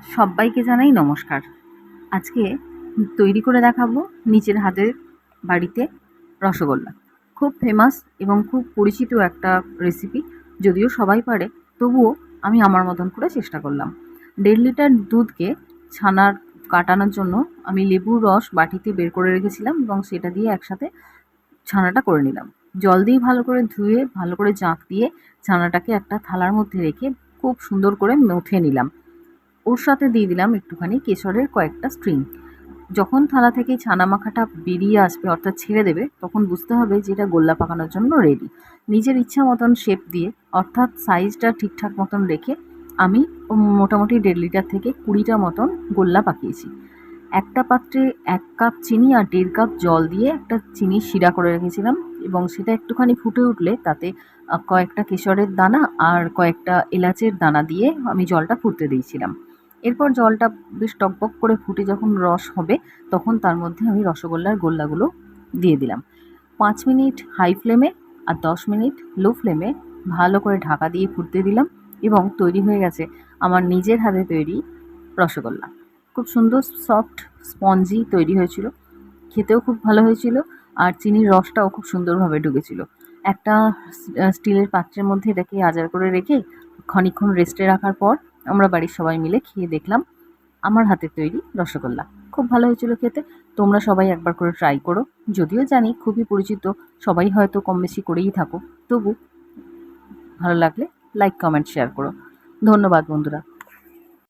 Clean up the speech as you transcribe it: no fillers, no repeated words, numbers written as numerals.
সব্বাইকে জানাই নমস্কার। আজকে তৈরি করে দেখাবো নিজের হাতের বাড়িতে রসগোল্লা। খুব ফেমাস এবং খুব পরিচিত একটা রেসিপি। যদিও সবাই পারে, তবুও আমি আমার মতন করে চেষ্টা করলাম। 1.5 লিটার দুধকে ছানার কাটানোর জন্য আমি লেবুর রস বাটিতে বের করে রেখেছিলাম এবং সেটা দিয়ে একসাথে ছানাটা করে নিলাম। জল দিয়ে ভালো করে ধুয়ে, ভালো করে জাঁক দিয়ে ছানাটাকে একটা থালার মধ্যে রেখে খুব সুন্দর করে মথে নিলাম। ওর সাথে দিয়ে দিলাম একটুখানি কেশরের কয়েকটা স্ট্রিং। যখন থালা থেকে ছানা মাখাটা বেরিয়ে আসবে অর্থাৎ ছেড়ে দেবে, তখন বুঝতে হবে যে এটা গোল্লা পাকানোর জন্য রেডি। নিজের ইচ্ছা মতন শেপ দিয়ে অর্থাৎ সাইজটা ঠিকঠাক মতন রেখে আমি মোটামুটি 1.5 লিটার থেকে 20টা মতন গোল্লা পাকিয়েছি। একটা পাত্রে 1 কাপ চিনি আর 1.5 কাপ জল দিয়ে একটা চিনির শিরা করে রেখেছিলাম এবং সেটা একটুখানি ফুটে উঠলে তাতে কয়েকটা কেশরের দানা আর কয়েকটা এলাচের দানা দিয়ে আমি জলটা ফুটতে দিয়েছিলাম। এরপর জলটা বেশ টকবক করে ফুটে যখন রস হবে, তখন তার মধ্যে আমি রসগোল্লার গোল্লাগুলো দিয়ে দিলাম। 5 মিনিট হাই ফ্লেমে আর 10 মিনিট লো ফ্লেমে ভালো করে ঢাকা দিয়ে ফুটতে দিলাম এবং তৈরি হয়ে গেছে আমার নিজের হাতে তৈরি রসগোল্লা। খুব সুন্দর সফট স্পঞ্জি তৈরি হয়েছিল, খেতেও খুব ভালো হয়েছিল আর চিনির রসটাও খুব সুন্দরভাবে ঢুকেছিল। একটা স্টিলের পাত্রের মধ্যে এটাকে আজার করে রেখে খানিকক্ষণ রেস্টে রাখার পর আমরা বাড়ির সবাই মিলে খেয়ে দেখলাম আমার হাতের তৈরি রসগোল্লা। খুব ভালো হয়েছিল খেতে। তোমরা সবাই একবার করে ট্রাই করো। যদিও জানি খুবই পরিচিত, সবাই হয়তো কম বেশি করেই থাকো, তবু ভালো লাগলে লাইক, কমেন্ট, শেয়ার করো। ধন্যবাদ বন্ধুরা।